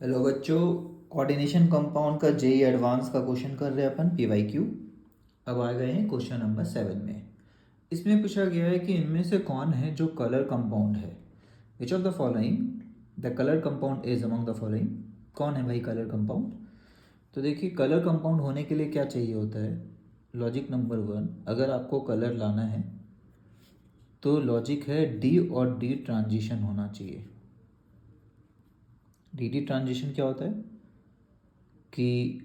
Hello बच्चों, coordination compound का JEE advance का क्वेश्चन कर रहे हैं अपन पीवाईक्यू। अब आ गए हैं क्वेश्चन नंबर 7 में। इसमें पूछा गया है कि इनमें से कौन है जो कलर कंपाउंड है। Which of the following the colour compound is among the following. कौन है भाई कलर कंपाउंड। तो देखिए, कलर कंपाउंड होने के लिए क्या चाहिए होता है। लॉजिक नंबर 1, अगर आपको कलर लाना है तो लॉजिक है डी और डी ट्रांजिशन होना चाहिए। डी ट्रांजिशन क्या होता है कि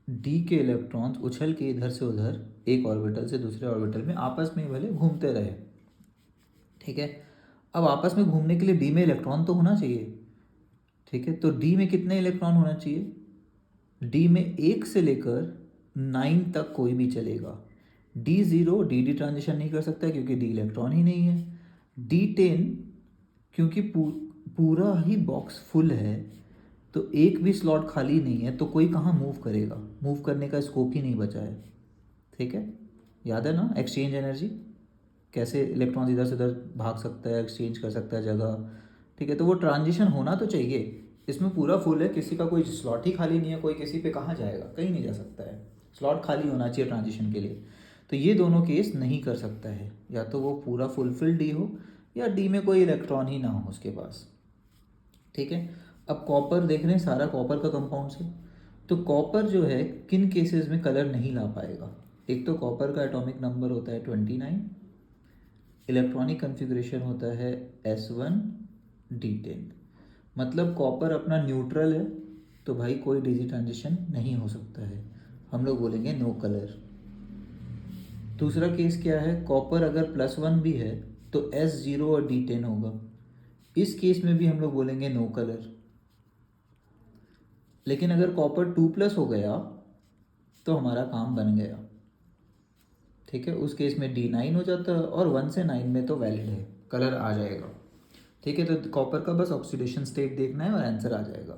डी के इलेक्ट्रॉन्स उछल के इधर से उधर एक ऑर्बिटल से दूसरे ऑर्बिटल में आपस में भले घूमते रहे। ठीक है, अब आपस में घूमने के लिए डी में इलेक्ट्रॉन तो होना चाहिए। ठीक है, तो डी में कितने इलेक्ट्रॉन होना चाहिए। डी में 1 से लेकर 9 तक कोई भी चलेगा। D0 डी ट्रांजिशन नहीं कर सकता क्योंकि डी इलेक्ट्रॉन ही नहीं है। D10 क्योंकि पूरा ही बॉक्स फुल है, तो एक भी स्लॉट खाली नहीं है, तो कोई कहाँ मूव करेगा। मूव करने का स्कोप ही नहीं बचा है। ठीक है, याद है ना एक्सचेंज एनर्जी, कैसे इलेक्ट्रॉन इधर से उधर भाग सकता है, एक्सचेंज कर सकता है जगह। ठीक है, तो वो ट्रांजिशन होना तो चाहिए। इसमें पूरा फुल है, किसी का कोई स्लॉट ही खाली नहीं है, कोई किसी पे कहाँ जाएगा, कहीं नहीं जा सकता है। स्लॉट खाली होना चाहिए ट्रांजिशन के लिए। तो ये दोनों केस नहीं कर सकता है, या तो वो पूरा फुलफिल डी हो या डी में कोई इलेक्ट्रॉन ही ना हो उसके पास। ठीक है, अब कॉपर देख रहे हैं, सारा कॉपर का कंपाउंड से। तो कॉपर जो है किन केसेस में कलर नहीं ला पाएगा। एक तो कॉपर का एटॉमिक नंबर होता है 29, इलेक्ट्रॉनिक कन्फिग्रेशन होता है S1D10। मतलब कॉपर अपना न्यूट्रल है, तो भाई कोई डिजी ट्रांजिशन नहीं हो सकता है, हम लोग बोलेंगे नो कलर। दूसरा केस क्या है, कॉपर अगर +1 भी है तो S0 और D10 होगा। इस केस में भी हम लोग बोलेंगे नो कलर। लेकिन अगर कॉपर 2+ हो गया तो हमारा काम बन गया। ठीक है, उस केस में D9 हो जाता है और 1 से 9 में तो वैलिड है, कलर आ जाएगा। ठीक है, तो कॉपर का बस ऑक्सीडेशन स्टेट देखना है और आंसर आ जाएगा।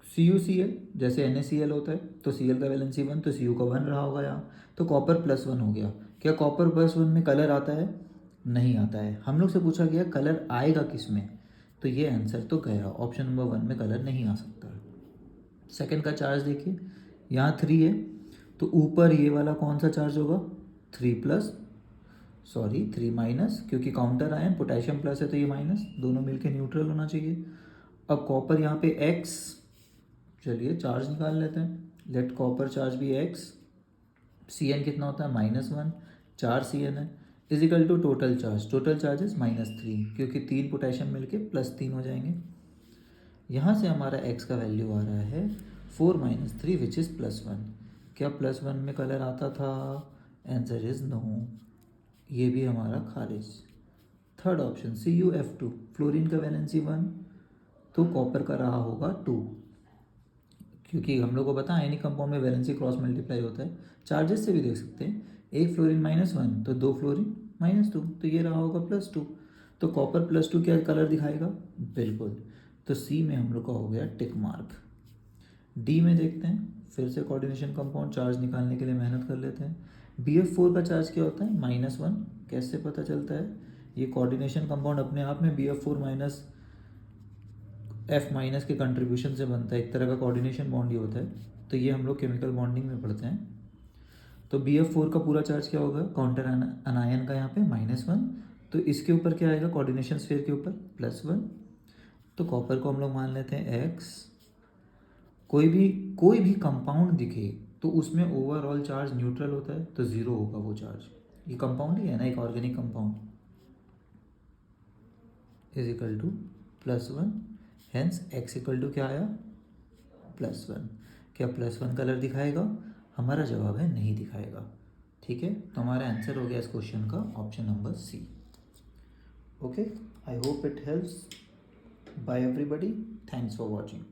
CuCl जैसे NaCl होता है, तो Cl का वैलेंसी 1, तो Cu का 1 रहा होगा यहाँ, तो कॉपर +1 हो गया। क्या कॉपर +1 में कलर आता है। नहीं आता है। हम लोग से पूछा गया कलर आएगा किस में, तो ये आंसर तो गया, ऑप्शन नंबर 1 में कलर नहीं आ सकता। सेकंड का चार्ज देखिए, यहाँ 3 है, तो ऊपर ये वाला कौन सा चार्ज होगा, 3+, क्योंकि काउंटर आयन पोटेशियम प्लस है तो ये माइनस, दोनों मिलके न्यूट्रल होना चाहिए। अब कॉपर यहाँ पे X, चलिए चार्ज निकाल लेते हैं। लेट कॉपर चार्ज भी X, Cn कितना होता है -1, 4 Cn है, is equal to total charge is -3, क्योंकि 3 पोटेशियम मिलके +3 हो जाएंगे। यहाँ से हमारा x का वैल्यू आ रहा है 4 - 3 विच इज़ +1। क्या +1 में कलर आता था, आंसर इज नो, ये भी हमारा खारिज। थर्ड ऑप्शन CuF2, फ्लोरीन का वैलेंसी 1, तो कॉपर का रहा होगा 2, क्योंकि हम लोग को पता है आयनिक कंपाउंड में वैलेंसी क्रॉस मल्टीप्लाई होता है। चार्जेस से भी देख सकते हैं, एक फ्लोरीन -1 तो 2 फ्लोरीन -2, तो ये रहा होगा +2। तो कॉपर +2 क्या कलर दिखाएगा, बिल्कुल। तो सी में हम लोग का हो गया टिक मार्क। डी में देखते हैं, फिर से कोऑर्डिनेशन कंपाउंड चार्ज निकालने के लिए मेहनत कर लेते हैं। BF4 का चार्ज क्या होता है, -1। कैसे पता चलता है, ये कोऑर्डिनेशन कंपाउंड अपने आप में BF4- F- के कंट्रीब्यूशन से बनता है, एक तरह का कोऑर्डिनेशन बॉन्ड ही होता है। तो ये हम लोग केमिकल बॉन्डिंग में पढ़ते हैं। तो BF4 का पूरा चार्ज क्या होगा, काउंटर अनायन का यहाँ पे -1, तो इसके ऊपर क्या आएगा, कोऑर्डिनेशन स्फीयर के ऊपर +1। तो कॉपर को हम लोग मान लेते हैं X। कोई भी कंपाउंड दिखे तो उसमें ओवरऑल चार्ज न्यूट्रल होता है, तो 0 होगा वो चार्ज। ये कंपाउंड ही है ना, एक organic compound, is equal to +1, hence x equal to क्या आया, +1। क्या +1 कलर दिखाएगा, हमारा जवाब है नहीं दिखाएगा। ठीक है, तो हमारा आंसर हो गया इस क्वेश्चन का option number C। Okay, I hope it helps. Bye everybody, thanks for watching.